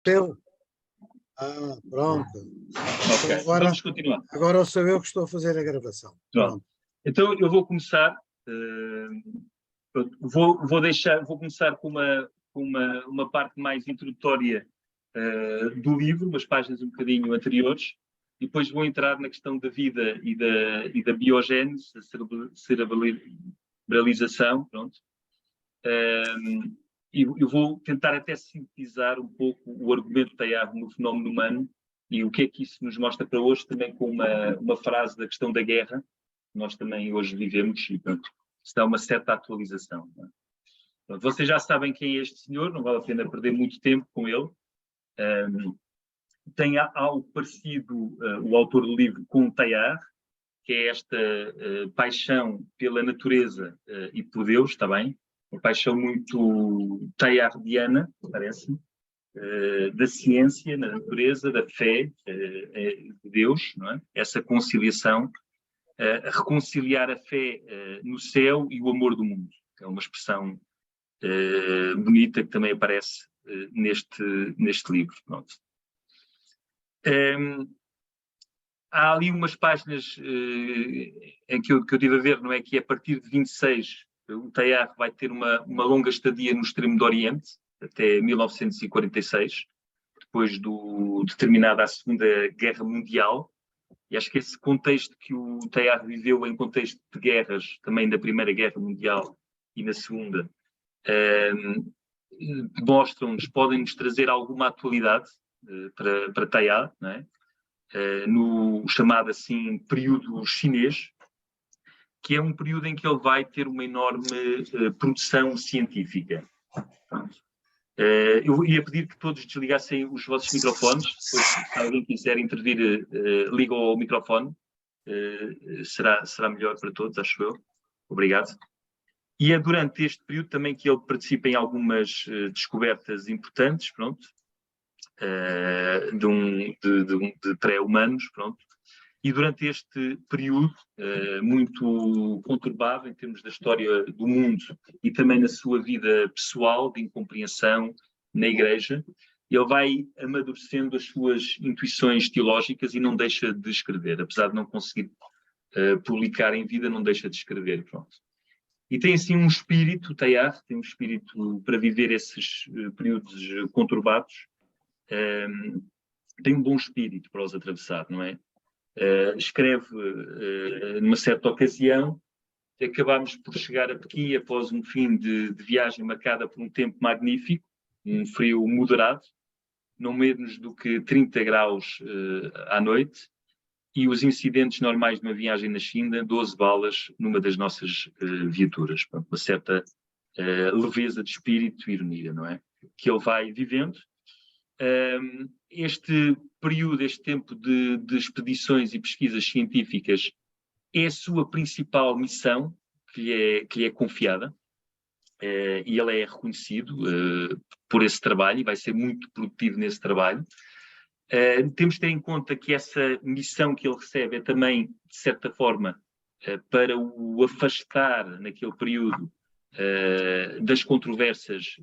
Teu? Pronto. Ok, Então, agora, vamos continuar. Agora sou eu que estou a fazer a gravação. Pronto. Então eu vou começar. Vou começar com uma parte mais introdutória do livro, umas páginas um bocadinho anteriores, e depois vou entrar na questão da vida e da biogénese, da cerebralização, pronto. E eu vou tentar até sintetizar um pouco o argumento de Teilhard no fenómeno humano e o que é que isso nos mostra para hoje, também com uma frase da questão da guerra, que nós também hoje vivemos, e portanto, isto dá uma certa atualização. Não é? Portanto, vocês já sabem quem é este senhor, não vale a pena perder muito tempo com ele. Tem algo parecido, o autor do livro, com Teilhard, que é esta paixão pela natureza e por Deus, está bem? Uma paixão muito teilhardiana, parece-me, da ciência, na natureza, da fé de Deus, não é? Essa conciliação, a reconciliar a fé no céu e o amor do mundo. É uma expressão bonita que também aparece neste livro. Pronto. Há ali umas páginas em que eu estive a ver, não é? Que a partir de 26, o Teilhard vai ter uma longa estadia no extremo do Oriente, até 1946, depois de terminada a Segunda Guerra Mundial. E acho que esse contexto que o Teilhard viveu em contexto de guerras, também da Primeira Guerra Mundial e na Segunda, podem-nos trazer alguma atualidade para Teilhard, não é? No chamado assim período chinês, que é um período em que ele vai ter uma enorme produção científica. Eu ia pedir que todos desligassem os vossos microfones, depois, se alguém quiser intervir, liga o microfone, será melhor para todos, acho eu. Obrigado. E é durante este período também que ele participa em algumas descobertas importantes, pronto, de pré-humanos, pronto. E durante este período muito conturbado em termos da história do mundo e também na sua vida pessoal, de incompreensão na Igreja, ele vai amadurecendo as suas intuições teológicas e não deixa de escrever. Apesar de não conseguir publicar em vida, não deixa de escrever. Pronto. E tem assim um espírito, Teilhard tem um espírito para viver esses períodos conturbados. Tem um bom espírito para os atravessar, não é? Escreve numa certa ocasião, acabámos por chegar a Pequim após um fim de viagem marcada por um tempo magnífico, um frio moderado, não menos do que 30 graus à noite, e os incidentes normais de uma viagem na China, 12 balas numa das nossas viaturas. Portanto, uma certa leveza de espírito e ironia, não é? Que ele vai vivendo. Este período, este tempo de expedições e pesquisas científicas é a sua principal missão que lhe é confiada, e ele é reconhecido por esse trabalho e vai ser muito produtivo nesse trabalho. Temos de ter em conta que essa missão que ele recebe é também, de certa forma, para o afastar naquele período das controvérsias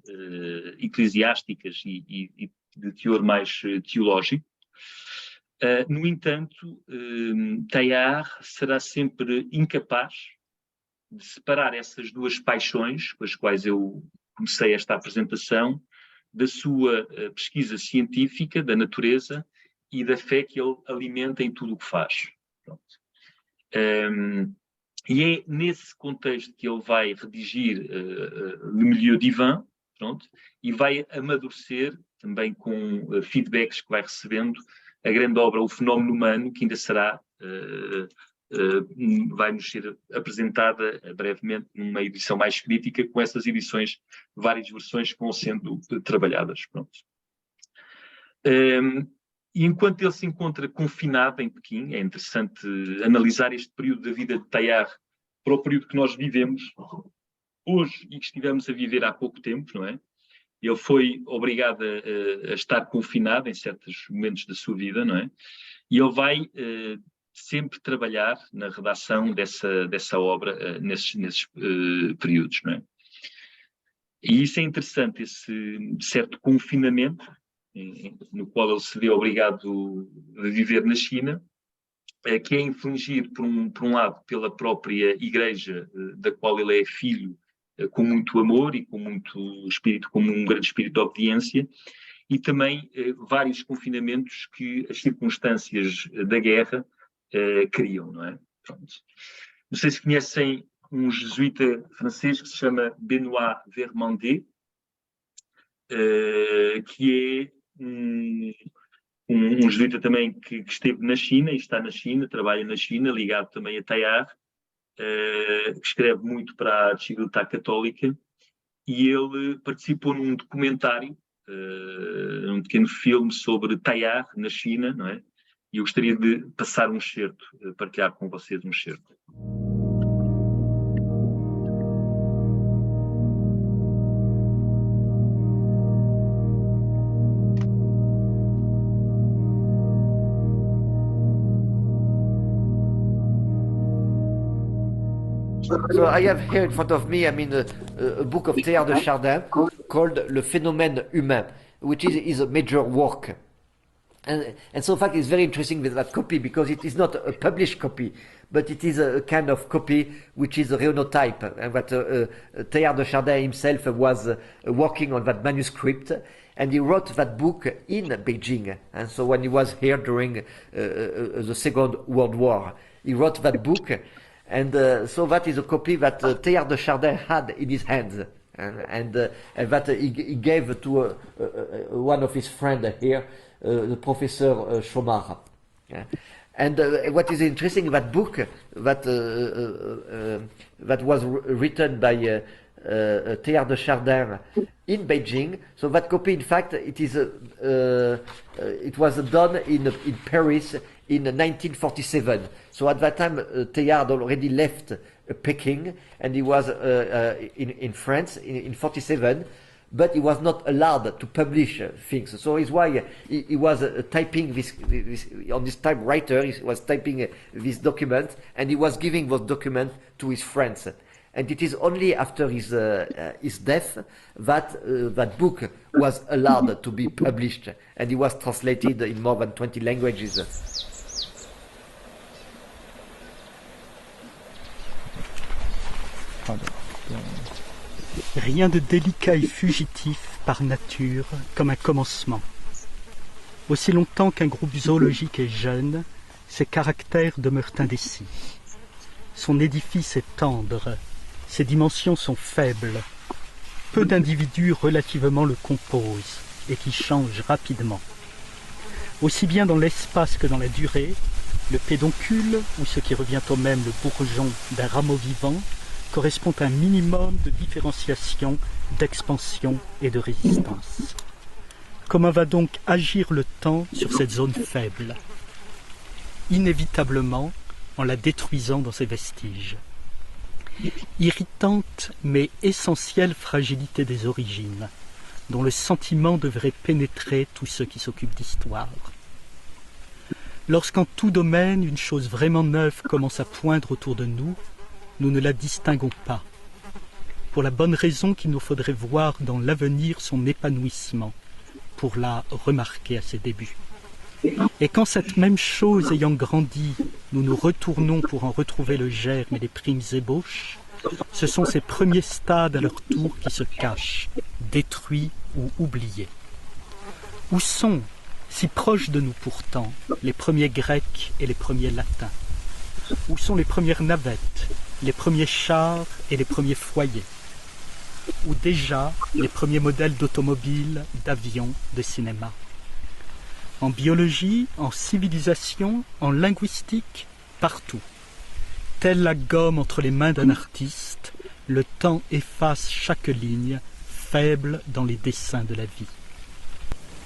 eclesiásticas e de teor mais teológico. No entanto, Teilhard será sempre incapaz de separar essas duas paixões com as quais eu comecei esta apresentação, da sua pesquisa científica, da natureza e da fé que ele alimenta em tudo o que faz. E é nesse contexto que ele vai redigir Le Milieu Divin, pronto, e vai amadurecer, também com feedbacks que vai recebendo, a grande obra O Fenómeno Humano, que ainda será, vai-nos ser apresentada brevemente numa edição mais crítica, com essas edições, várias versões que vão sendo trabalhadas. Pronto. E enquanto ele se encontra confinado em Pequim, é interessante analisar este período da vida de Teilhard para o período que nós vivemos hoje e que estivemos a viver há pouco tempo, não é? Ele foi obrigado a estar confinado em certos momentos da sua vida, não é? E ele vai sempre trabalhar na redação dessa obra nesses períodos, não é? E isso é interessante, esse certo confinamento no qual ele se vê obrigado a viver na China, que é infligido, por um lado, pela própria Igreja, da qual ele é filho, com muito amor e com muito espírito, com um grande espírito de obediência, e também vários confinamentos que as circunstâncias da guerra criam, não é? Pronto. Não sei se conhecem um jesuíta francês que se chama Benoît Vermandet, que é um jesuíta também que esteve na China e está na China, trabalha na China, ligado também a Teilhard, que escreve muito para a Archiduta Católica, e ele participou num documentário, num pequeno filme sobre Teilhard na China, não é? E eu gostaria de passar um excerto, partilhar com vocês um excerto. So I have here in front of me, a book of Teilhard de Chardin called Le Phénomène Humain, which is a major work. And so in fact it's very interesting with that copy because it is not a published copy, but it is a kind of copy which is a rheonotype, and that Teilhard de Chardin himself was working on that manuscript, and he wrote that book in Beijing. And so when he was here during the Second World War, he wrote that book. And so that is a copy that Teilhard de Chardin had in his hands, and that he gave to one of his friends here, the Professor Chomard. And what is interesting in that book, that was written by Teilhard de Chardin in Beijing. So that copy, in fact, it was done in Paris in 1947. So at that time, Teilhard already left Peking, and he was in France in 47, but he was not allowed to publish things. So it's why he was typing this on this typewriter. He was typing this document, and he was giving those documents to his friends. And it is only after his death that that book was allowed to be published, and it was translated in more than 20 languages. Rien de délicat et fugitif par nature comme un commencement. Aussi longtemps qu'un groupe zoologique est jeune, ses caractères demeurent indécis. Son édifice est tendre, ses dimensions sont faibles. Peu d'individus relativement le composent et qui changent rapidement. Aussi bien dans l'espace que dans la durée, le pédoncule, ou ce qui revient au même le bourgeon d'un rameau vivant, correspond à un minimum de différenciation, d'expansion et de résistance. Comment va donc agir le temps sur cette zone faible? Inévitablement, en la détruisant dans ses vestiges. Irritante mais essentielle fragilité des origines, dont le sentiment devrait pénétrer tous ceux qui s'occupent d'histoire. Lorsqu'en tout domaine une chose vraiment neuve commence à poindre autour de nous, nous ne la distinguons pas, pour la bonne raison qu'il nous faudrait voir dans l'avenir son épanouissement, pour la remarquer à ses débuts. Et quand cette même chose ayant grandi, nous nous retournons pour en retrouver le germe et les primes ébauches, ce sont ces premiers stades à leur tour qui se cachent, détruits ou oubliés. Où sont, si proches de nous pourtant, les premiers Grecs et les premiers Latins? Où sont les premières navettes, les premiers chars et les premiers foyers? Ou déjà les premiers modèles d'automobiles, d'avions, de cinéma? En biologie, en civilisation, en linguistique, partout. Telle la gomme entre les mains d'un artiste, le temps efface chaque ligne, faible dans les dessins de la vie.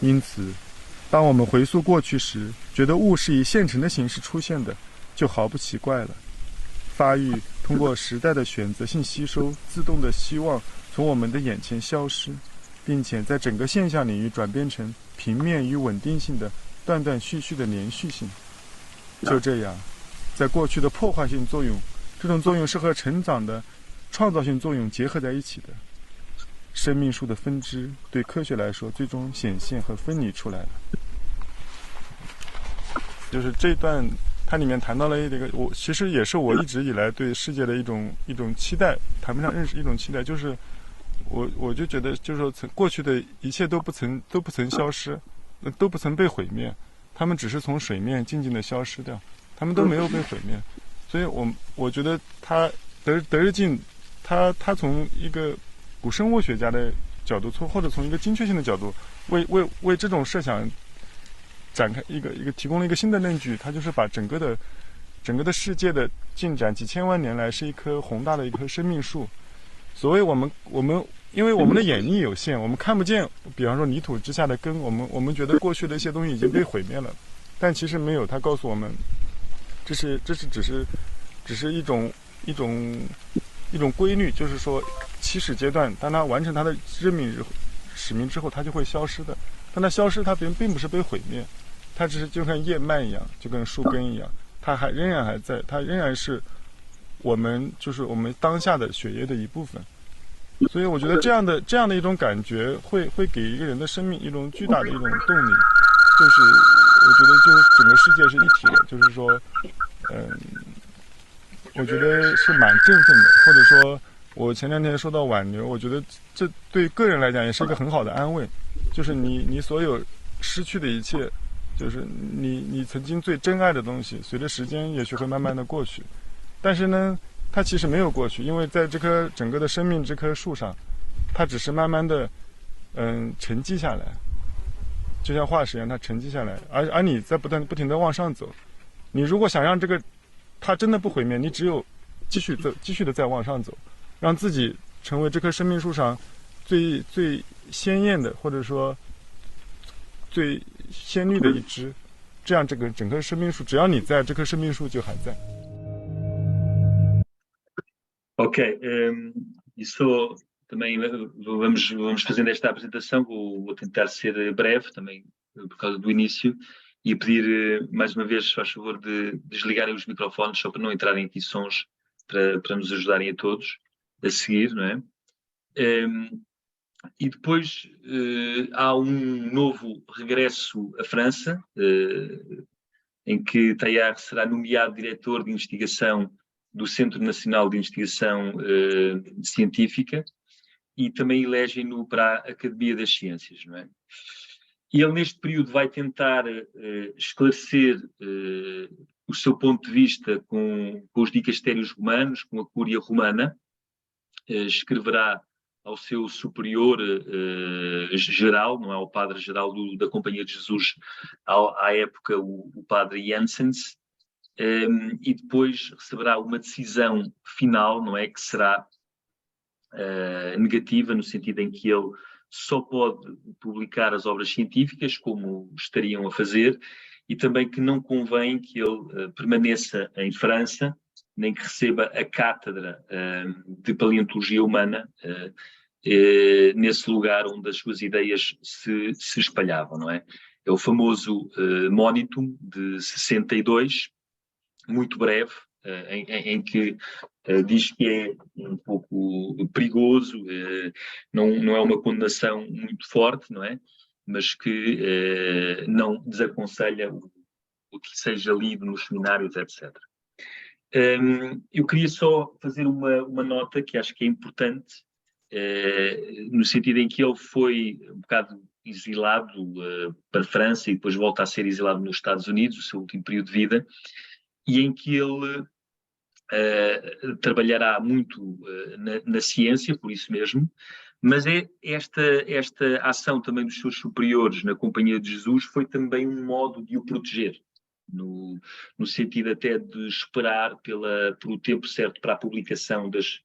因此，当我们回溯过去时，觉得物是以现成的形式出现的，就毫不奇怪了。发育通过时代的选择性吸收，自动的希望从我们的眼前消失，并且在整个现象领域转变成平面与稳定性的断断续续的连续性。就这样，在过去的破坏性作用，这种作用是和成长的创造性作用结合在一起的。生命树的分支对科学来说最终显现和分离出来了。就是这段它里面谈到了一个，我其实也是我一直以来对世界的一种期待，谈不上认识，一种期待，就是我就觉得，就是说过去的一切都不曾消失，都不曾被毁灭，他们只是从水面静静的消失掉，他们都没有被毁灭。所以我觉得德日进他从一个古生物学家的角度，或者从一个精确性的角度，为这种设想展开提供了一个新的论据。他就是把整个的世界的进展几千万年来是一棵宏大的一棵生命树。所谓我们因为我们的眼力有限，我们看不见，比方说泥土之下的根，我们觉得过去的一些东西已经被毁灭了，但其实没有。他告诉我们，这只是一种规律，就是说起始阶段，当它完成它的使命之后，它就会消失的。但它消失，它并不是被毁灭，它只是就跟叶脉一样，就跟树根一样，它仍然还在，它仍然是我们当下的血液的一部分。所以我觉得这样的一种感觉会给一个人的生命一种巨大的一种动力，就是我觉得就是整个世界是一体的，就是说我觉得是蛮振奋的。或者说我前2天说到挽留，我觉得这对个人来讲也是一个很好的安慰，就是你所有失去的一切，就是你曾经最珍爱的东西，随着时间也许会慢慢的过去，但是呢它其实没有过去，因为在这棵整个的生命这棵树上，它只是慢慢的沉积下来，就像化石一样，它沉积下来，而你在不停的往上走。你如果想让这个它真的不毁灭，你只有继续的再往上走，让自己成为这棵生命树上最鲜艳的，或者说最鲜绿的一枝，这样这个整棵生命树，只要你在，这棵生命树就还在。Ok, e só também vamos fazendo esta apresentação, vou tentar ser breve também por causa do início e pedir mais uma vez, se faz favor, de desligarem os microfones só para não entrarem aqui sons para nos ajudarem a todos a seguir, não é? E depois há um novo regresso à França, em que Teilhard será nomeado diretor de investigação do Centro Nacional de Investigação Científica e também elegem-no para a Academia das Ciências, não é? E ele neste período vai tentar esclarecer o seu ponto de vista com os dicastérios romanos, com a Cúria Romana, escreverá ao seu superior geral, não é, ao padre-geral da Companhia de Jesus, à época o padre Janssens, e depois receberá uma decisão final, não é, que será negativa, no sentido em que ele só pode publicar as obras científicas, como estariam a fazer, e também que não convém que ele permaneça em França, nem que receba a cátedra de paleontologia humana nesse lugar onde as suas ideias se espalhavam, não é? É o famoso Monitum de 62, muito breve, em que diz que é um pouco perigoso, não é uma condenação muito forte, não é? Mas que não desaconselha o que seja lido nos seminários, etc. Eu queria só fazer uma nota que acho que é importante, no sentido em que ele foi um bocado exilado para a França e depois volta a ser exilado nos Estados Unidos, o seu último período de vida, e em que ele trabalhará muito na ciência, por isso mesmo, mas esta ação também dos seus superiores na Companhia de Jesus foi também um modo de o proteger, no sentido até de esperar pelo tempo certo para a publicação das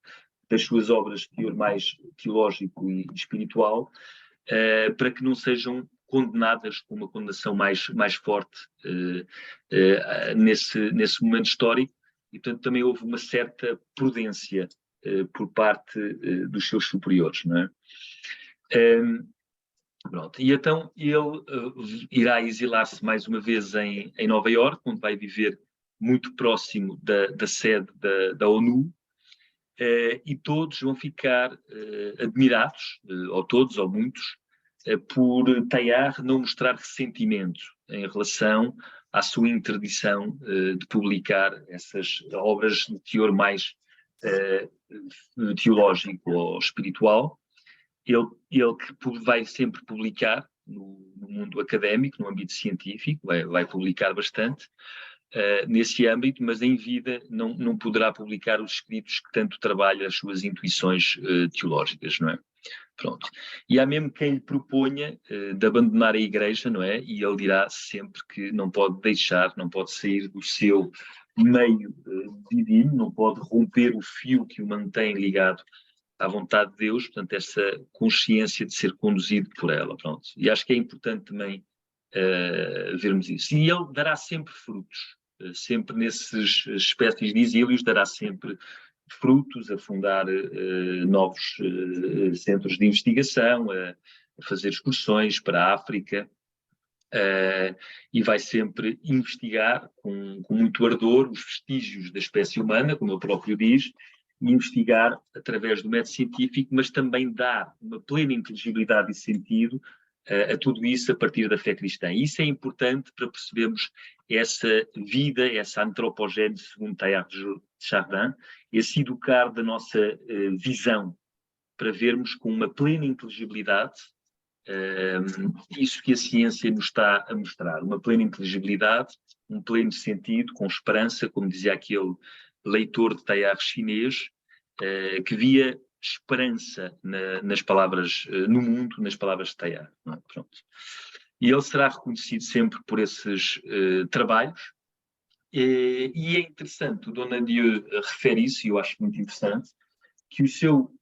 suas obras de teor mais teológico e espiritual, para que não sejam condenadas com uma condenação mais forte nesse momento histórico, e portanto também houve uma certa prudência por parte dos seus superiores, não é? Pronto. E então ele irá exilar-se mais uma vez em Nova Iorque, onde vai viver muito próximo da sede da ONU, e todos vão ficar admirados, ou todos, ou muitos, por Teilhard não mostrar ressentimento em relação à sua interdição de publicar essas obras de teor mais teológico ou espiritual. Ele que vai sempre publicar no mundo académico, no âmbito científico, vai publicar bastante nesse âmbito, mas em vida não poderá publicar os escritos que tanto trabalha as suas intuições teológicas, não é? Pronto. E há mesmo quem lhe proponha de abandonar a Igreja, não é? E ele dirá sempre que não pode sair do seu meio divino, não pode romper o fio que o mantém ligado à vontade de Deus, portanto, essa consciência de ser conduzido por ela, pronto. E acho que é importante também vermos isso. E ele dará sempre frutos, sempre nesses espécies de exílios, dará sempre frutos, a fundar novos centros de investigação, a fazer excursões para a África, e vai sempre investigar com muito ardor os vestígios da espécie humana, como ele próprio diz, e investigar através do método científico, mas também dar uma plena inteligibilidade e sentido a tudo isso a partir da fé cristã. E isso é importante para percebermos essa vida, essa antropogênese, segundo Teilhard de Chardin, esse educar da nossa visão, para vermos com uma plena inteligibilidade isso que a ciência nos está a mostrar, uma plena inteligibilidade, um pleno sentido, com esperança, como dizia aquele leitor de Teilhard chinês, que via esperança nas palavras, no mundo, nas palavras de Teilhard. Não é? Pronto. E ele será reconhecido sempre por esses trabalhos, e é interessante, o Donadieu refere isso, e eu acho muito interessante, que o seu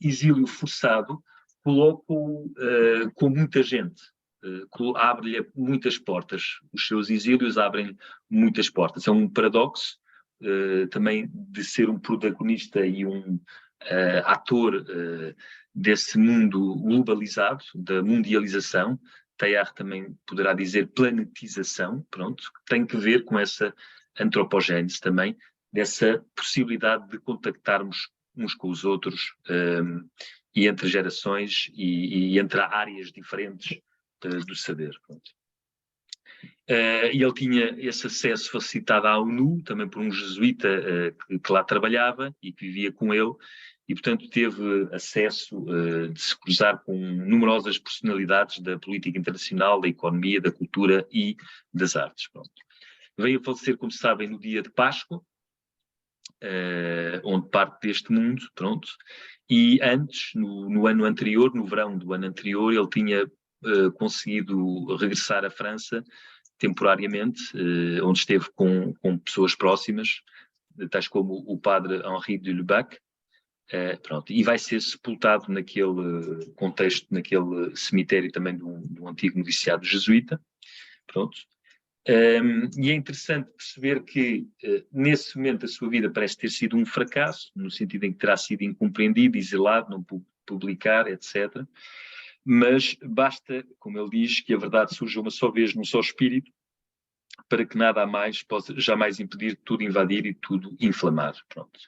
exílio forçado coloca-o com muita gente, abre-lhe muitas portas. Os seus exílios abrem muitas portas. É um paradoxo também de ser um protagonista e um ator desse mundo globalizado, da mundialização. Teilhard também poderá dizer planetização, pronto, que tem que ver com essa antropogênese também, dessa possibilidade de contactarmos uns com os outros e entre gerações e entre áreas diferentes do saber. Pronto. E ele tinha esse acesso facilitado à ONU, também por um jesuíta que lá trabalhava e que vivia com ele, e portanto teve acesso de se cruzar com numerosas personalidades da política internacional, da economia, da cultura e das artes. Pronto. Veio a falecer, como sabem, no dia de Páscoa, onde parte deste mundo, pronto, e antes, no ano anterior, no verão do ano anterior, ele tinha conseguido regressar à França temporariamente, onde esteve com pessoas próximas, tais como o padre Henri de Lubac, pronto, e vai ser sepultado naquele contexto, naquele cemitério também do antigo noviciado jesuíta, pronto. E é interessante perceber que nesse momento da sua vida parece ter sido um fracasso, no sentido em que terá sido incompreendido, exilado, não publicar, etc. Mas basta, como ele diz, que a verdade surja uma só vez num só espírito, para que nada a mais possa jamais impedir tudo invadir e tudo inflamar. Pronto.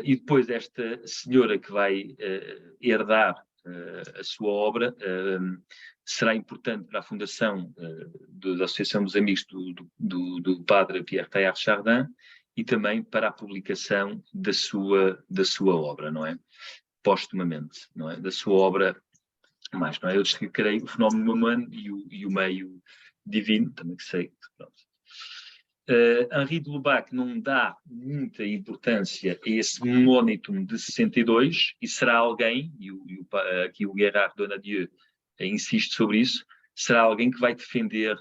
E depois esta senhora que vai herdar a sua obra será importante para a fundação da Associação dos Amigos do padre Pierre Teilhard de Chardin e também para a publicação da sua obra, não é? Póstumamente, não é? Da sua obra mais, não é? Eu destacarei o fenómeno humano e o meio divino, também que sei. Pronto. Henri de Lubac não dá muita importância a esse Monitum de 62 e será alguém, aqui o Gérard Donadieu insiste sobre isso, será alguém que vai defender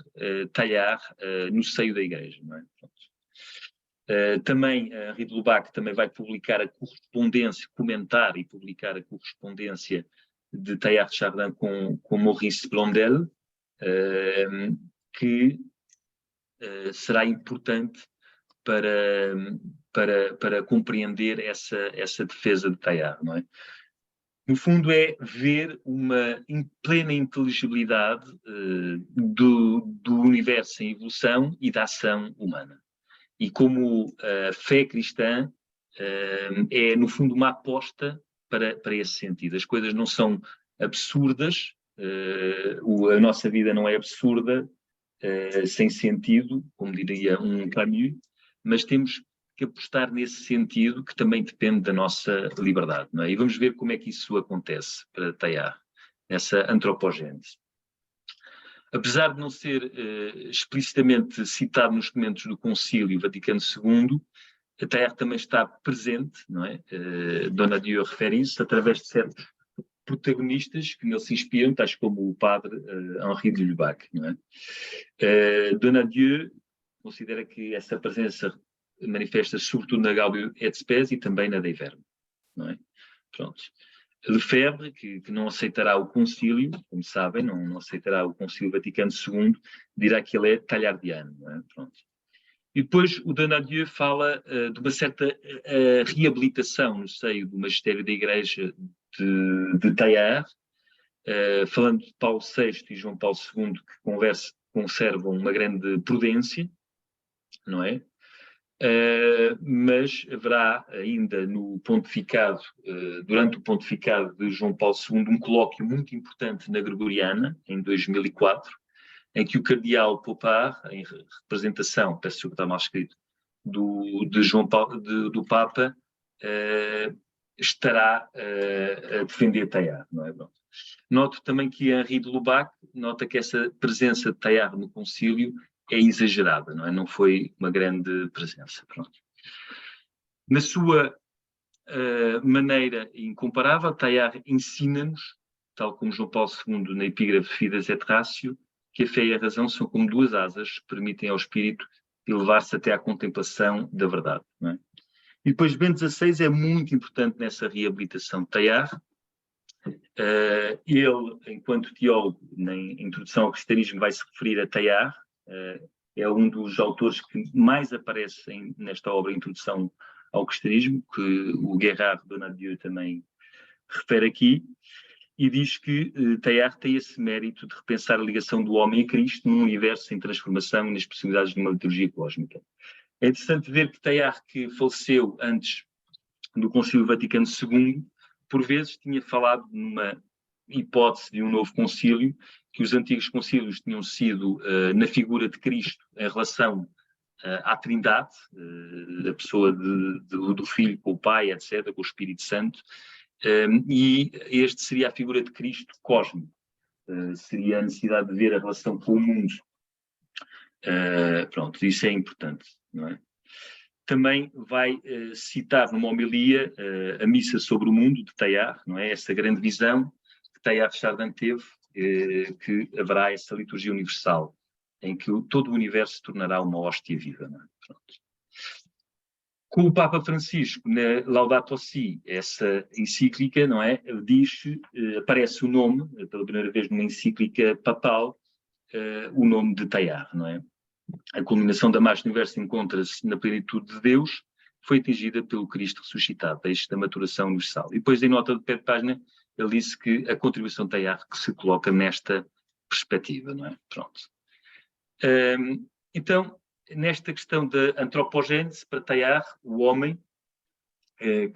Teilhard no seio da Igreja. Não é? Também Henri de Lubac também vai publicar a correspondência, comentar e publicar a correspondência de Teilhard de Chardin com Maurice Blondel, que será importante para compreender essa defesa de Teilhard, não é? No fundo é ver uma plena inteligibilidade do universo em evolução e da ação humana. E como a fé cristã é, no fundo, uma aposta para esse sentido. As coisas não são absurdas, a nossa vida não é absurda, sem sentido, como diria um Camus, mas temos que apostar nesse sentido que também depende da nossa liberdade, não é? E vamos ver como é que isso acontece para Teilhard, nessa antropogênese. Apesar de não ser explicitamente citado nos documentos do Concílio Vaticano II, a Teilhard também está presente, não é? Donadieu refere isso através de certos protagonistas que nele se inspiram, tais como o padre Henri de Lubac, não é? Donadieu considera que essa presença manifesta-se sobretudo na Gaudium et Spes e também na Dei Verbum, não é? Pronto. Lefebvre, que não aceitará o concílio, como sabem, não aceitará o Concílio Vaticano II, dirá que ele é teilhardiano, não é? Pronto. E depois o Donadieu fala de uma certa reabilitação no seio do magistério da Igreja de Teilhard, falando de Paulo VI e João Paulo II, que conservam uma grande prudência, não é? Mas haverá ainda no pontificado, durante o pontificado de João Paulo II, um colóquio muito importante na Gregoriana, em 2004, em que o cardeal Popar, em representação, peço que está mal escrito, do Papa, estará a defender Teilhard, não é? Bom. Noto também que Henri de Lubac nota que essa presença de Teilhard no concílio é exagerada, não é? Não foi uma grande presença. Pronto. Na sua maneira incomparável, Teilhard ensina-nos, tal como João Paulo II na epígrafe Fides et Ratio, que a fé e a razão são como duas asas que permitem ao espírito elevar-se até à contemplação da verdade, não é? E depois Bento XVI é muito importante nessa reabilitação de Teilhard. Ele, enquanto teólogo, na introdução ao cristianismo, vai se referir a Teilhard. É um dos autores que mais aparecem nesta obra Introdução ao Cristianismo, que o Gerard Donadieu também refere aqui, e diz que Teilhard tem esse mérito de repensar a ligação do homem a Cristo num universo em transformação e nas possibilidades de uma liturgia cósmica. É interessante ver que Teilhard, que faleceu antes do Concílio Vaticano II, por vezes tinha falado numa hipótese de um novo concílio, que os antigos concílios tinham sido na figura de Cristo em relação à Trindade, a pessoa do Filho com o Pai, etc., com o Espírito Santo, e este seria a figura de Cristo cósmico. Seria a necessidade de ver a relação com o mundo. Pronto, isso é importante, não é? Também vai citar numa homilia a missa sobre o mundo de Teilhard, não é? Essa grande visão que Teilhard de Chardin teve, que haverá essa liturgia universal, em que todo o universo se tornará uma hóstia viva, não é? Pronto. Com o Papa Francisco, na Laudato Si, essa encíclica, não é? Aparece o nome, pela primeira vez numa encíclica papal, o nome de Teilhard, não é? A culminação da marcha do universo encontra-se na plenitude de Deus, foi atingida pelo Cristo ressuscitado, desde da maturação universal. E depois, em nota de pé de página, ele disse que a contribuição de Teilhard que se coloca nesta perspectiva, não é? Pronto. Então, nesta questão da antropogênese, para Teilhard, o homem,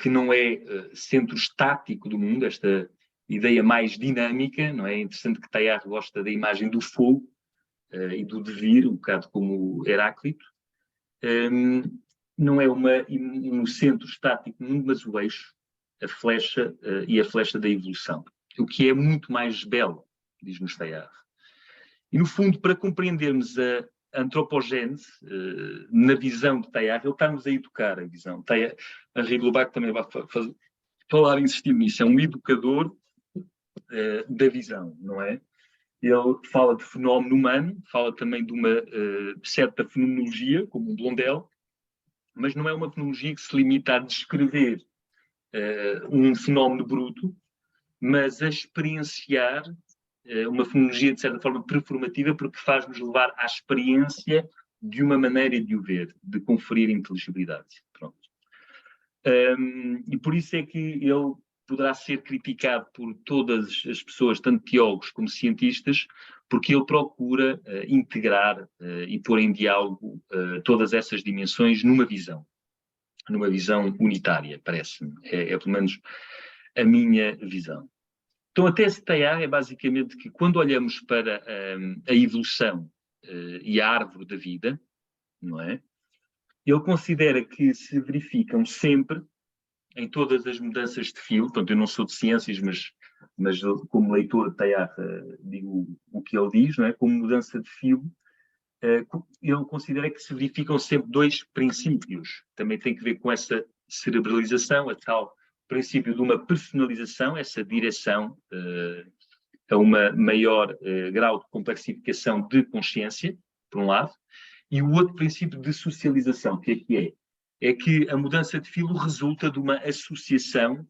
que não é centro estático do mundo, esta ideia mais dinâmica, não é? É interessante que Teilhard gosta da imagem do fogo, e do devir, um bocado como Heráclito, não é um centro estático do mundo, mas o eixo, a flecha e a flecha da evolução. O que é muito mais belo, diz-nos Teilhard. E, no fundo, para compreendermos a antropogênese, na visão de Teilhard, ele está-nos a educar a visão. Henri de Lubac também vai falar e insistir nisso. É um educador da visão, não é? Ele fala de fenómeno humano, fala também de uma certa fenomenologia, como um Blondel, mas não é uma fenomenologia que se limita a descrever um fenómeno bruto, mas a experienciar uma fenomenologia, de certa forma, performativa, porque faz-nos levar à experiência de uma maneira de o ver, de conferir inteligibilidade. Pronto. E por isso é que ele poderá ser criticado por todas as pessoas, tanto teólogos como cientistas, porque ele procura integrar e pôr em diálogo todas essas dimensões numa visão. numa visão unitária, parece-me. É pelo menos a minha visão. Então, a tese de Teilhard é basicamente que quando olhamos para a evolução e a árvore da vida, não é? Ele considera que se verificam sempre, em todas as mudanças de filo, portanto, eu não sou de ciências, mas como leitor de Teilhard digo o que ele diz, não é? Como mudança de filo, ele considera que se verificam sempre dois princípios. Também tem que ver com essa cerebralização, a tal princípio de uma personalização, essa direção a uma maior grau de complexificação de consciência, por um lado, e o outro princípio de socialização, que é? É que a mudança de filo resulta de uma associação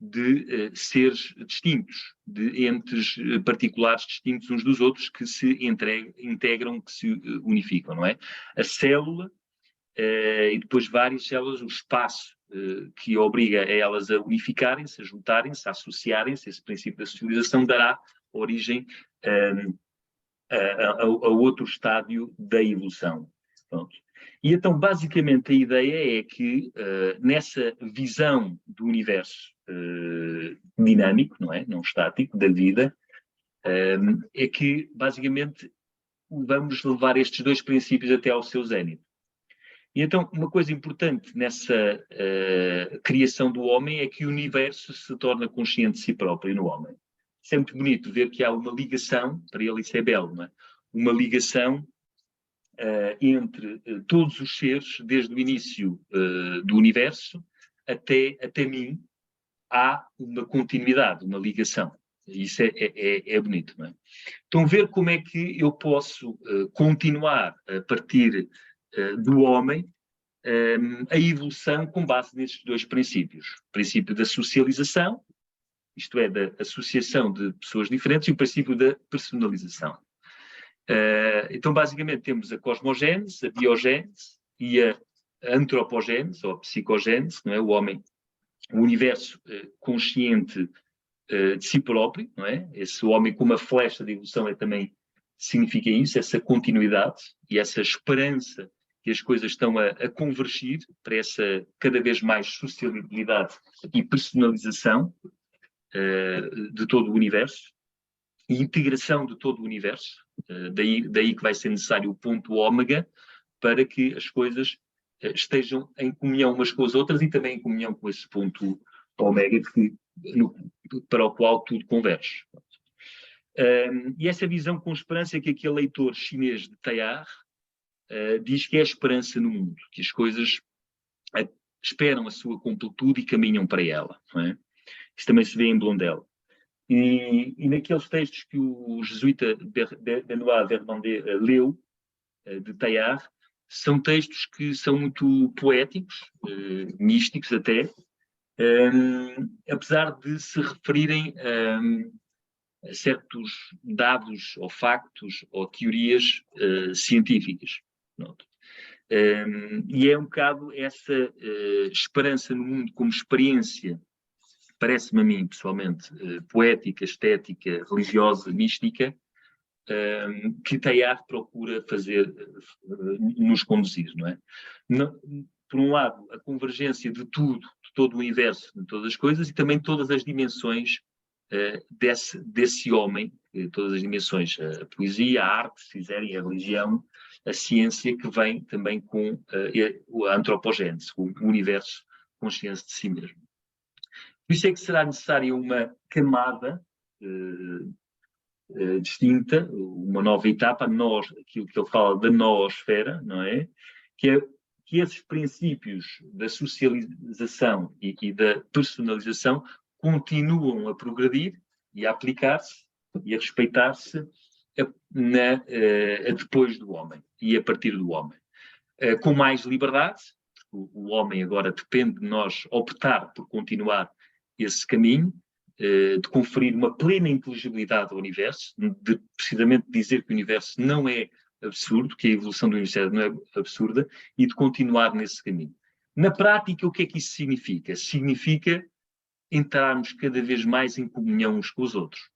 de seres distintos, de entes particulares distintos uns dos outros, que se integram, que se unificam, não é? A célula e depois várias células, o espaço que obriga a elas a unificarem-se, a juntarem-se, a associarem-se, esse princípio da socialização dará origem a outro estádio da evolução. Pronto. E então, basicamente, a ideia é que nessa visão do universo dinâmico, não é? Não estático, da vida, é que, basicamente, vamos levar estes dois princípios até ao seu zénite. E então, uma coisa importante nessa criação do homem é que o universo se torna consciente de si próprio no homem. Isso é muito bonito ver que há uma ligação, para ele isso é belo, não é? Uma ligação entre todos os seres, desde o início do universo até mim, há uma continuidade, uma ligação. Isso é bonito, não é? Então, ver como é que eu posso continuar a partir do homem a evolução com base nestes dois princípios. O princípio da socialização, isto é, da associação de pessoas diferentes, e o princípio da personalização. Então, basicamente, temos a cosmogênese, a biogênese e a antropogênese, ou a psicogênese, não é? O homem, o universo consciente de si próprio, não é? Esse homem com uma flecha de evolução também significa isso, essa continuidade e essa esperança que as coisas estão a convergir para essa cada vez mais sociabilidade e personalização de todo o universo e integração de todo o universo. Daí que vai ser necessário o ponto ômega para que as coisas estejam em comunhão umas com as outras e também em comunhão com esse ponto ômega para o qual tudo converge. E essa visão com esperança que aquele leitor chinês de Teilhard diz que é a esperança no mundo, que as coisas esperam a sua completude e caminham para ela. Não é? Isso também se vê em Blondel. E naqueles textos que o jesuíta Benoît Verbandet leu, de Teilhard, são textos que são muito poéticos, místicos até, apesar de se referirem a certos dados ou factos ou teorias científicas. E é um bocado essa esperança no mundo como experiência, parece-me a mim, pessoalmente, poética, estética, religiosa, mística, que Teilhard procura fazer, nos conduzir, não é? Por um lado, a convergência de tudo, de todo o universo, de todas as coisas, e também todas as dimensões desse homem, todas as dimensões, a poesia, a arte, se quiserem, a religião, a ciência, que vem também com a antropogênese, com o universo consciente de si mesmo. Por isso é que será necessária uma camada distinta, uma nova etapa, aquilo que ele fala da noosfera, não é? Que esses princípios da socialização e da personalização continuam a progredir e a aplicar-se e a respeitar-se depois do homem e a partir do homem. Com mais liberdade, porque o homem agora depende de nós optar por continuar esse caminho, de conferir uma plena inteligibilidade ao universo, de precisamente dizer que o universo não é absurdo, que a evolução do universo não é absurda, e de continuar nesse caminho. Na prática, o que é que isso significa? Significa entrarmos cada vez mais em comunhão uns com os outros.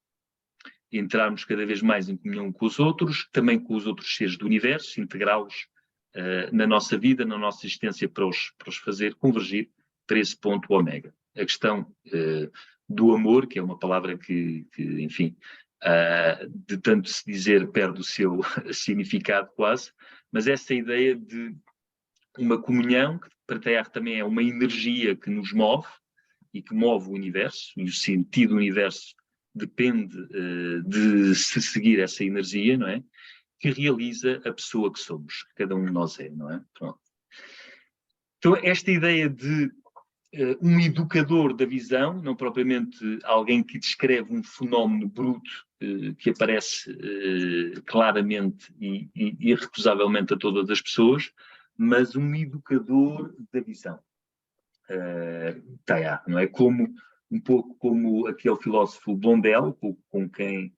Entrarmos cada vez mais em comunhão com os outros, também com os outros seres do universo, integrá-los na nossa vida, na nossa existência, para os fazer convergir para esse ponto ômega. A questão do amor, que é uma palavra que enfim, de tanto se dizer, perde o seu significado quase, mas essa ideia de uma comunhão, que para Teilhard também é uma energia que nos move e que move o universo, e o sentido do universo depende de se seguir essa energia, não é? Que realiza a pessoa que somos, que cada um de nós é, não é? Pronto. Então, esta ideia de um educador da visão, não propriamente alguém que descreve um fenómeno bruto que aparece claramente e irrecusavelmente a todas as pessoas, mas um educador da visão. Teilhard, não é? Um pouco como aquele filósofo Blondel, com quem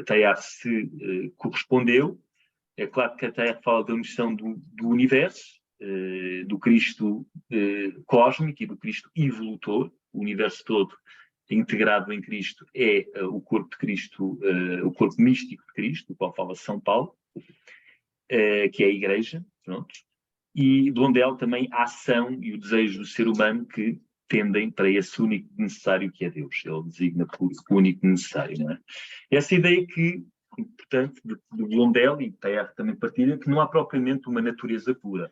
Teilhard se correspondeu. É claro que Teilhard fala da noção do universo, do Cristo cósmico e do Cristo evolutor. O universo todo integrado em Cristo é o corpo de Cristo, o corpo místico de Cristo, do qual fala São Paulo, que é a Igreja, pronto. E Blondel também a ação e o desejo do ser humano que tendem para esse único necessário que é Deus. Ele designa por único necessário, não é? Essa ideia que, importante, de Blondel, e Teilhard também partilha, que não há propriamente uma natureza pura.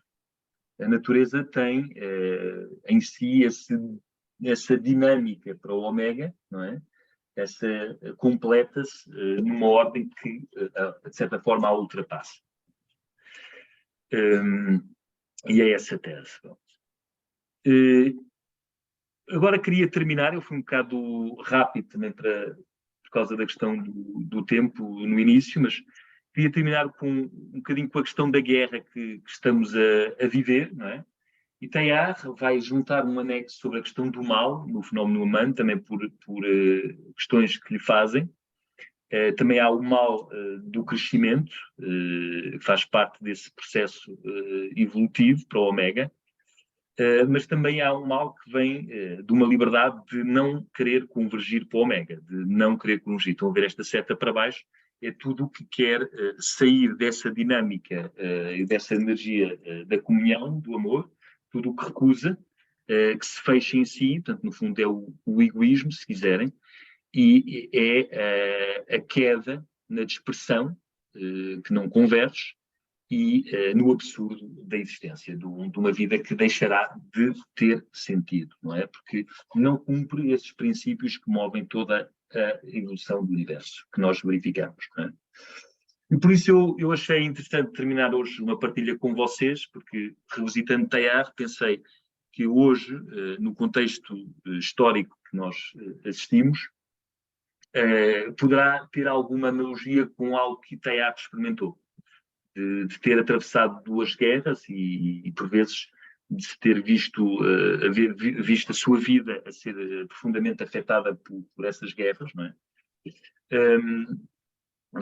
A natureza tem em si essa dinâmica para o ômega, não é? Essa completa-se numa ordem que, de certa forma, a ultrapassa. E é essa a tese. Agora queria terminar, eu fui um bocado rápido também por causa da questão do tempo no início, mas queria terminar um bocadinho com a questão da guerra que estamos a viver, não é? E Teilhard vai juntar um anexo sobre a questão do mal no fenómeno humano, também por questões que lhe fazem. Também há o mal do crescimento, que faz parte desse processo evolutivo para o ômega, mas também há um mal que vem de uma liberdade de não querer convergir para o ômega, de não querer convergir. Estão a ver esta seta para baixo? É tudo o que quer sair dessa dinâmica e dessa energia da comunhão, do amor, tudo o que recusa, que se fecha em si, portanto, no fundo é o egoísmo, se quiserem, e é a queda na dispersão, que não converge, e no absurdo da existência, de uma vida que deixará de ter sentido, não é? Porque não cumpre esses princípios que movem toda a evolução do universo, que nós verificamos, não é? E por isso eu achei interessante terminar hoje uma partilha com vocês, porque, revisitando Teilhard, pensei que hoje, no contexto histórico que nós assistimos, poderá ter alguma analogia com algo que Teilhard experimentou, de ter atravessado duas guerras e por vezes, de se ter visto a sua vida a ser profundamente afetada por essas guerras, não é?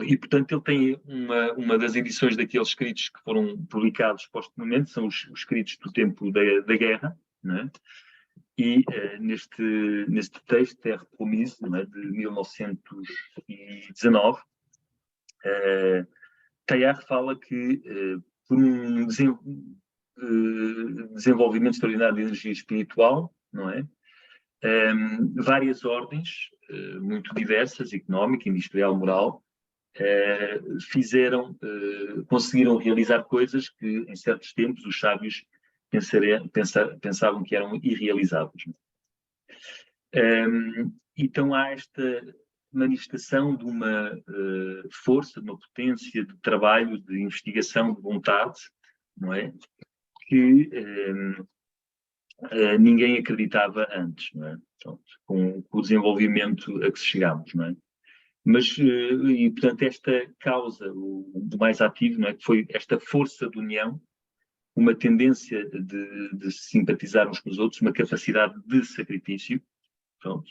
E, portanto, ele tem uma das edições daqueles escritos que foram publicados postumamente, são os escritos do tempo da guerra, não é? E neste texto, Terre Promise, não é? De 1919, Teilhard fala que, por um desenvolvimento extraordinário de energia espiritual, não é? Várias ordens, muito diversas, económica, industrial, moral, conseguiram realizar coisas que, em certos tempos, os sábios pensavam que eram irrealizáveis. Então há esta manifestação de uma força, de uma potência de trabalho, de investigação, de vontade, não é? Que ninguém acreditava antes, não é? Pronto, com o desenvolvimento a que chegamos, não é? Mas, e portanto, esta causa, o mais ativo, não é? Que foi esta força de união, uma tendência de simpatizar uns com os outros, uma capacidade de sacrifício, pronto,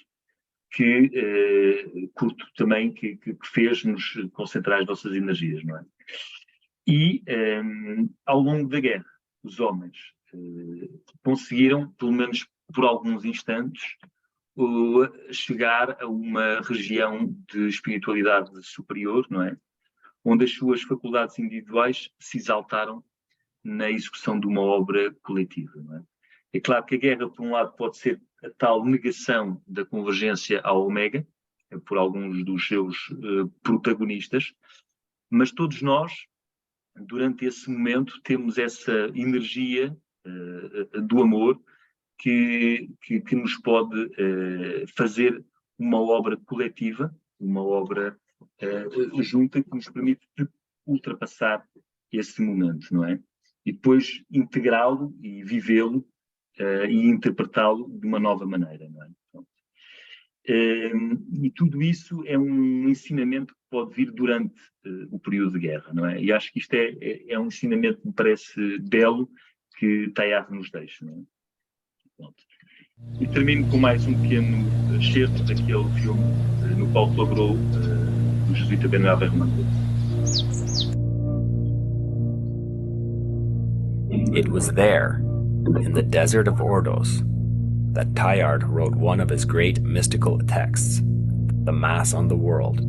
que curto também, que fez-nos concentrar as nossas energias, não é? E, ao longo da guerra, os homens conseguiram, pelo menos por alguns instantes, chegar a uma região de espiritualidade superior, não é? Onde as suas faculdades individuais se exaltaram na execução de uma obra coletiva. Não é? É claro que a guerra, por um lado, pode ser a tal negação da convergência ao Omega, por alguns dos seus protagonistas, mas todos nós, durante esse momento, temos essa energia do amor que nos pode fazer uma obra coletiva, uma obra junta que nos permite ultrapassar esse momento, não é? E depois integrá-lo e vivê-lo e interpretá-lo de uma nova maneira, não é? E tudo isso é um ensinamento que pode vir durante o período de guerra, não é? E acho que isto é um ensinamento que me parece belo que Teilhard nos deixa, não é? Pronto. E termino com mais um pequeno excerto daquele filme no qual colaborou o jesuíta Benoît Berman. It was there, in the desert of Ordos, that Teilhard wrote one of his great mystical texts, the Mass on the World.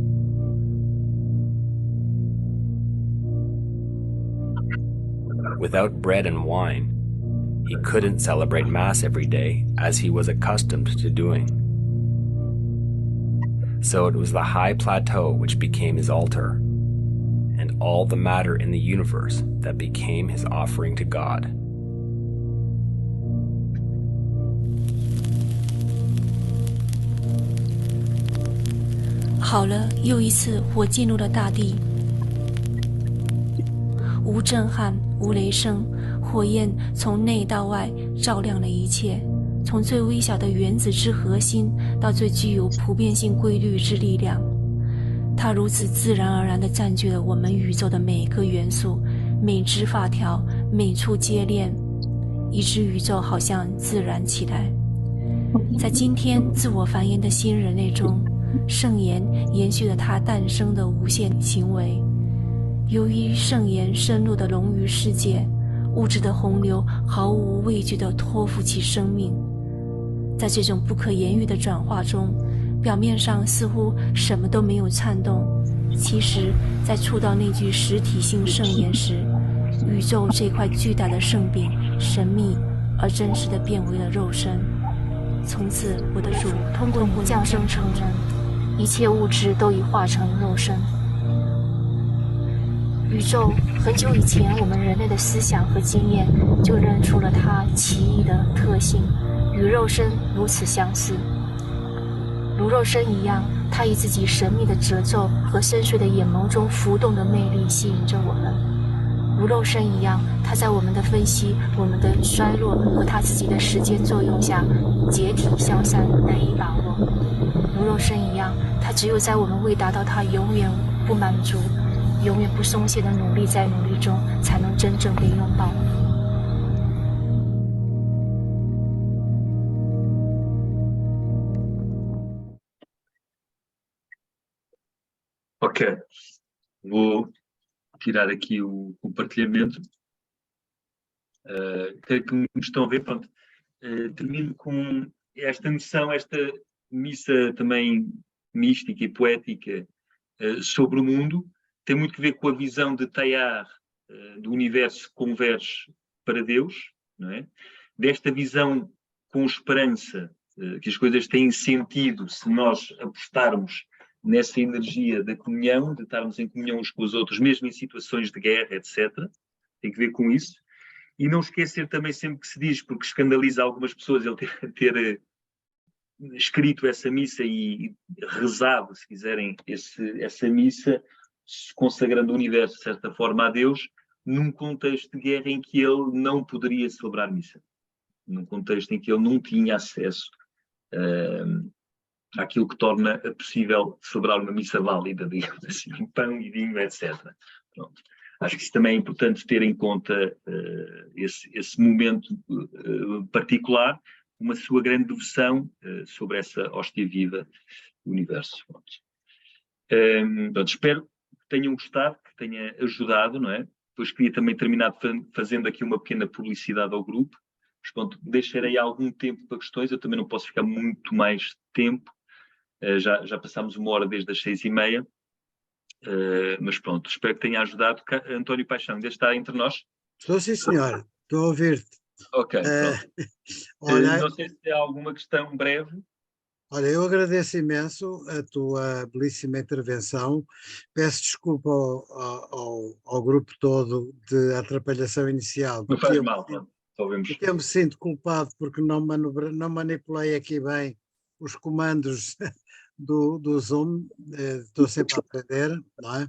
Without bread and wine, he couldn't celebrate Mass every day as he was accustomed to doing. So it was the high plateau which became his altar, and all the matter in the universe that became his offering to God.好了，又一次我进入了大地，无震撼，无雷声，火焰从内到外照亮了一切，从最微小的原子之核心到最具有普遍性规律之力量。它如此自然而然地占据了我们宇宙的每个元素、每只发条、每处接链，以致宇宙好像自然起来。在今天自我繁衍的新人类中，圣言延续了它诞生的无限行为。由于圣言深入的融于世界，物质的洪流毫无畏惧地托付其生命。在这种不可言喻的转化中，表面上似乎什么都没有颤动，其实在触到那句实体性圣言时，宇宙这块巨大的圣饼神秘而真实地变为了肉身。从此我的主通过你降生成人，一切物质都已化成肉身。宇宙很久以前，我们人类的思想和经验就认出了它奇异的特性，与肉身如此相似。如肉身一样，它以自己神秘的褶皱和深邃的眼眸中浮动的魅力吸引着我们。如肉身一样，它在我们的分析、我们的衰弱和它自己的时间作用下解体消散，难以把握。如肉身一样，它只有在我们未达到它永远不满足、永远不松懈的努力在努力中，才能真正被拥抱。Ok, vou tirar aqui o compartilhamento. Creio que me estão a ver. Pronto. Termino com esta noção, esta missa também mística e poética sobre o mundo. Tem muito que ver com a visão de Teilhard do universo que converge para Deus, não é? Desta visão com esperança, que as coisas têm sentido se nós apostarmos nessa energia da comunhão, de estarmos em comunhão uns com os outros, mesmo em situações de guerra, etc. Tem que ver com isso. E não esquecer também sempre que se diz, porque escandaliza algumas pessoas ele ter escrito essa missa e rezado, se quiserem, essa missa, consagrando o universo, de certa forma, a Deus, num contexto de guerra em que ele não poderia celebrar missa. Num contexto em que ele não tinha acesso àquilo que torna possível celebrar uma missa válida, digamos assim, pão e vinho, etc. Pronto. Acho que isso também é importante ter em conta esse momento particular, uma sua grande devoção sobre essa hóstia viva do universo. Pronto, espero que tenham gostado, que tenha ajudado, não é? Depois queria também terminar fazendo aqui uma pequena publicidade ao grupo. Mas pronto, deixarei algum tempo para questões, eu também não posso ficar muito mais tempo. Já passámos 1 hora desde as 6h30, mas pronto, espero que tenha ajudado. António Paixão ainda está entre nós? Estou sim, senhor. Estou a ouvir-te. Ok, Eh, pronto. olha, Não sei se há alguma questão breve. olha, eu agradeço imenso a tua belíssima intervenção. Peço desculpa ao grupo todo de atrapalhação inicial, Não faz mal, pronto. Resolvemos. porque eu me sinto culpado porque não manipulei aqui bem os comandos do Zoom. Estou sempre a aprender, não é?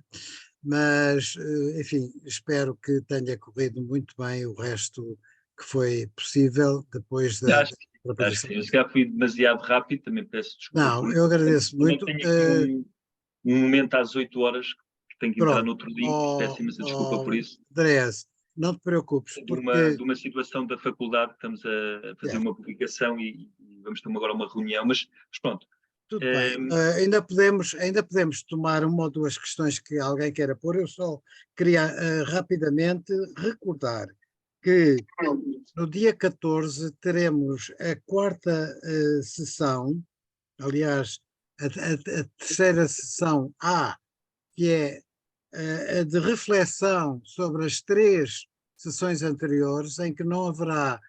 Mas, enfim, espero que tenha corrido muito bem o resto que foi possível depois da Acho que atrapalhação. sim. Eu se calhar fui demasiado rápido, também peço desculpa Não, por eu isso. agradeço Também muito. tenho aqui um momento às 8 horas que tenho que entrar Pronto, noutro link, peço imensa desculpa por isso. Andrés, não te preocupes, porque De uma situação da faculdade, estamos a fazer é, uma publicação e vamos ter agora uma reunião, mas pronto. tudo bem. Ehm, Ainda podemos tomar uma ou duas questões que alguém queira pôr. Eu só queria rapidamente recordar que no dia 14 teremos a quarta sessão, aliás, a terceira sessão A, que é a de reflexão sobre as três sessões anteriores, em que não haverá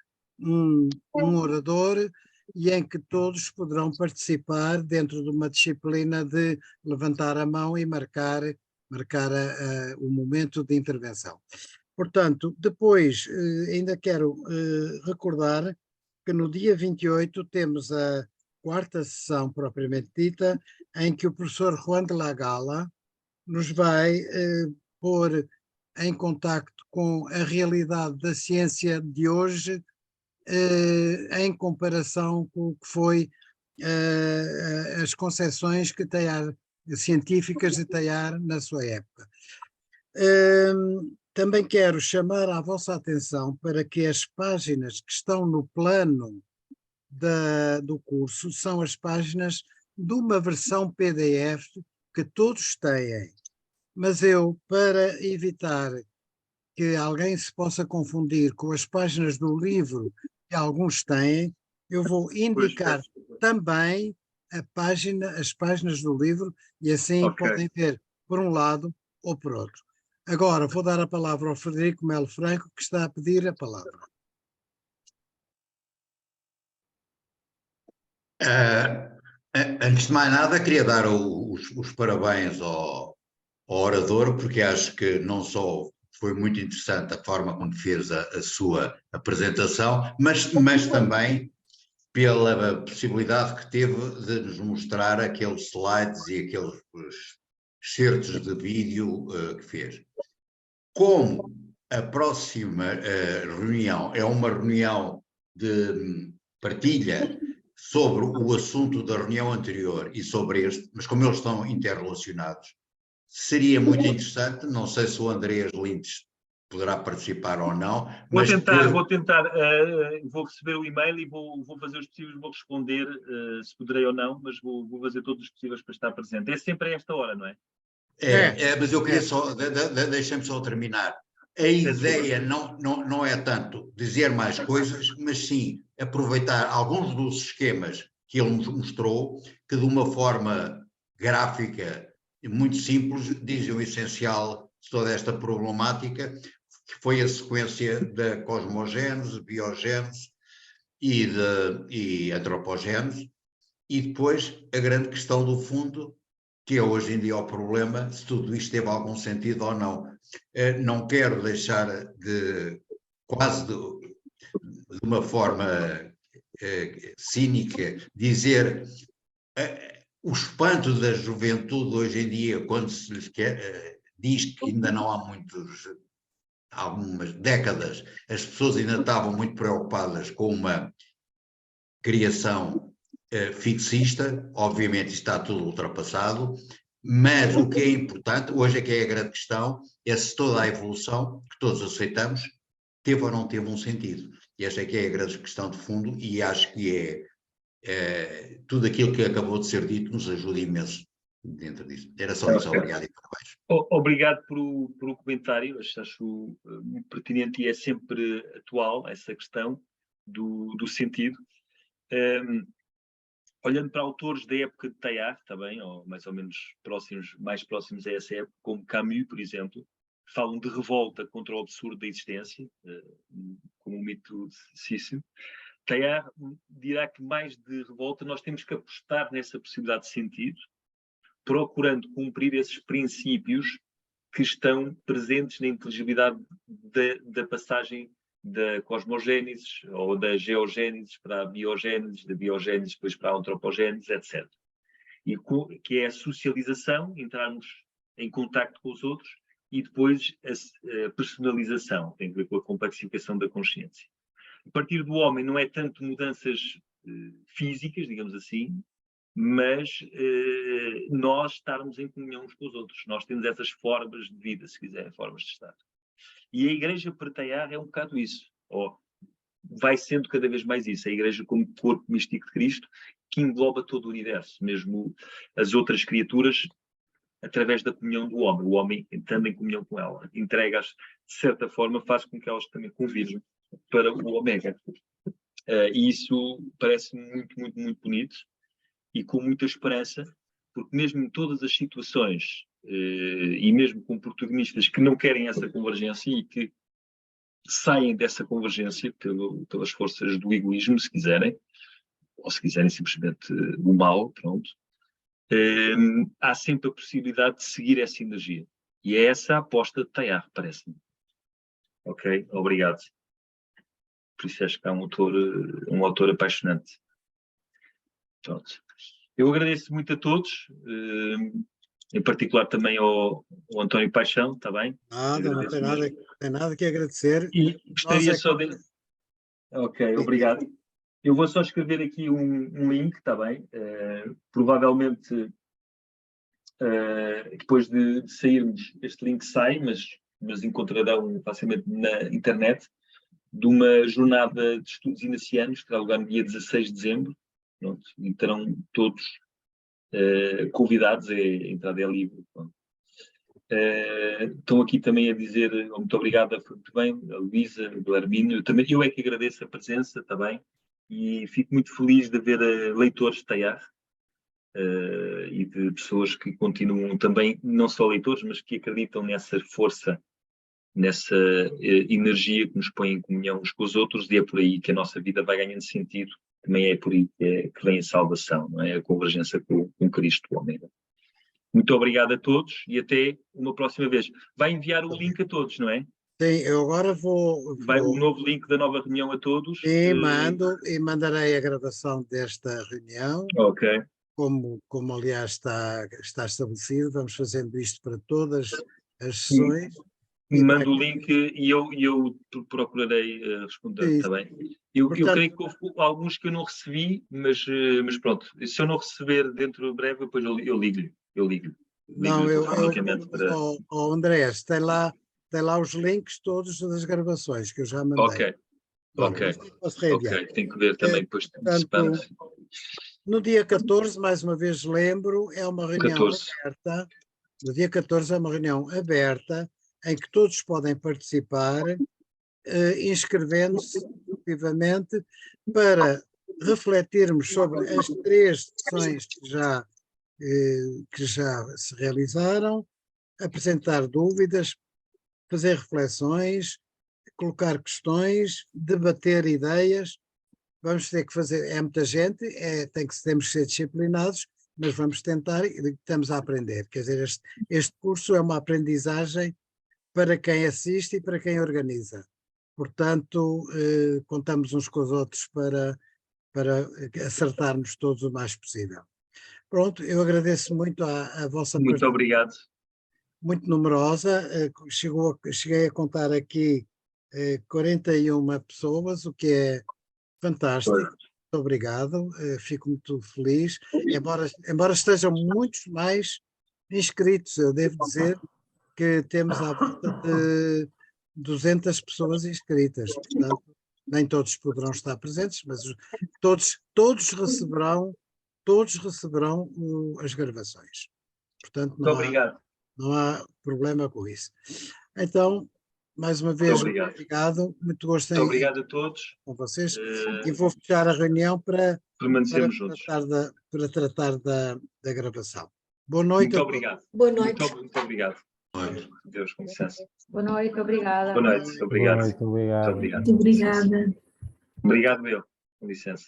um orador e em que todos poderão participar dentro de uma disciplina de levantar a mão e marcar o momento de intervenção. Portanto, depois ainda quero recordar que no dia 28 temos a quarta sessão propriamente dita, em que o professor Juan de la Gala nos vai pôr em contacto com a realidade da ciência de hoje em comparação com o que foi as concepções que Teilhard, científicas de Teilhard na sua época. Também quero chamar a vossa atenção para que as páginas que estão no plano do curso são as páginas de uma versão PDF que todos têm. Mas eu, para evitar que alguém se possa confundir com as páginas do livro que alguns têm, eu vou indicar também as páginas do livro e assim Ok. podem ver por um lado ou por outro. Agora vou dar a palavra ao Frederico Melo Franco, que está a pedir a palavra. Antes de mais nada, queria dar os parabéns ao orador, porque acho que não só foi muito interessante a forma como fez a sua apresentação, mas também pela possibilidade que teve de nos mostrar aqueles slides e aqueles excertos de vídeo que fez. Como a próxima reunião é uma reunião de partilha sobre o assunto da reunião anterior e sobre este, mas como eles estão interrelacionados, seria muito interessante, não sei se o Andreas Lintz poderá participar ou não, Vou tentar, vou receber o e-mail e vou fazer os possíveis, vou responder se poderei ou não, mas vou fazer todos os possíveis para estar presente. É sempre a esta hora, não é? Mas eu queria só, deixem-me só terminar. A ideia não é tanto dizer mais coisas, mas sim aproveitar alguns dos esquemas que ele nos mostrou, que de uma forma gráfica muito simples dizem o essencial de toda esta problemática, que foi a sequência da cosmogênese, biogênese e antropogênese, e depois a grande questão do fundo, que é hoje em dia o problema, se tudo isto teve algum sentido ou não. Não quero deixar quase de uma forma cínica, dizer o espanto da juventude hoje em dia, quando se lhes diz que ainda não há algumas décadas, as pessoas ainda estavam muito preocupadas com uma criação fixista, obviamente está tudo ultrapassado, mas o que é importante, hoje é que é a grande questão, é se toda a evolução que todos aceitamos teve ou não teve um sentido. E esta é que é a grande questão de fundo e acho que tudo aquilo que acabou de ser dito nos ajuda imenso dentro disso. Era só isso, obrigado e parabéns. Obrigado pelo comentário, acho muito pertinente e é sempre atual essa questão do sentido. Olhando para autores da época de Teilhard também, ou mais ou menos mais próximos a essa época, como Camus, por exemplo, falam de revolta contra o absurdo da existência, como o mito de Sísifo. Teilhard dirá que mais de revolta nós temos que apostar nessa possibilidade de sentido, procurando cumprir esses princípios que estão presentes na inteligibilidade da passagem da cosmogênese ou da geogênese para a biogênese, da biogênese depois para a antropogênese, etc. E que é a socialização, entrarmos em contacto com os outros, e depois a personalização, tem a ver com a complexificação da consciência. A partir do homem não é tanto mudanças físicas, digamos assim, mas nós estarmos em comunhão uns com os outros. Nós temos essas formas de vida, se quiserem, formas de estar. E a Igreja para Teilhard é um bocado isso. Vai sendo cada vez mais isso. A Igreja como corpo místico de Cristo, que engloba todo o universo, mesmo as outras criaturas, através da comunhão do homem. O homem, entrando em comunhão com ela, entrega-as, de certa forma, faz com que elas também convirjam para o Omega. E isso parece-me muito, muito, muito bonito e com muita esperança, porque mesmo em todas as situações, e mesmo com protagonistas que não querem essa convergência e que saem dessa convergência pelas forças do egoísmo, se quiserem, ou se quiserem simplesmente o mal, pronto, há sempre a possibilidade de seguir essa energia. E é essa a aposta de Teilhard, parece-me. Ok? Obrigado. Por isso acho que é um autor apaixonante. Pronto. Eu agradeço muito a todos, em particular também ao António Paixão, está bem? Nada, não tem nada que agradecer. E gostaria só de... Ok, obrigado. Eu vou só escrever aqui um link, está bem? Provavelmente, depois de sairmos, este link sai, mas encontrarão facilmente na internet, de uma jornada de estudos inacianos, que terá lugar no dia 16 de dezembro. Pronto, e estarão todos convidados, a entrada é livre. Estão aqui também a dizer muito obrigado, foi muito bem, a Luísa, do Armínio. Eu é que agradeço a presença também e fico muito feliz de ver leitores de Teilhard e de pessoas que continuam também, não só leitores, mas que acreditam nessa força, nessa energia que nos põe em comunhão uns com os outros, e é por aí que a nossa vida vai ganhando sentido. Também é por aí que vem a salvação, não é? A convergência com Cristo, o Omega. Muito obrigado a todos e até uma próxima vez. Vai enviar o link a todos, não é? Sim, eu agora vou... Vai o novo link da nova reunião a todos. E mandarei a gravação desta reunião. Ok. Como aliás está estabelecido, vamos fazendo isto para todas as sessões. Mando o link e eu procurarei responder, está bem? Eu creio que houve alguns que eu não recebi, mas pronto, se eu não receber dentro de breve, depois eu ligo-lhe. Não, Andrés, tem lá os links todos das gravações que eu já mandei. Ok, tenho que ver também depois de spam. No dia 14, mais uma vez lembro, é uma reunião aberta. No dia 14 é uma reunião aberta em que todos podem participar, inscrevendo-se ativamente para refletirmos sobre as 3 sessões que já se realizaram, apresentar dúvidas, fazer reflexões, colocar questões, debater ideias. Vamos ter que fazer, é muita gente, temos que ser disciplinados, mas vamos tentar e estamos a aprender. Quer dizer, este curso é uma aprendizagem para quem assiste e para quem organiza. Portanto, contamos uns com os outros para acertarmos todos o mais possível. Pronto, eu agradeço muito a vossa participação. Muito obrigado. Muito numerosa, cheguei a contar aqui 41 pessoas, o que é fantástico. Muito obrigado, fico muito feliz, embora estejam muitos mais inscritos. Eu devo dizer que temos à volta de 200 pessoas inscritas, portanto, nem todos poderão estar presentes, mas todos receberão as gravações. Portanto, não há problema com isso. Então, mais uma vez, muito obrigado. Muito gosto muito obrigado a todos. Com vocês. E vou fechar a reunião para tratar da gravação. Boa noite. Muito obrigado. Boa noite. Muito obrigado. Deus, com licença. Boa noite, obrigada. Boa noite, obrigado. Boa noite, obrigado. Muito obrigado. Muito obrigada. Obrigado, eu. Com licença.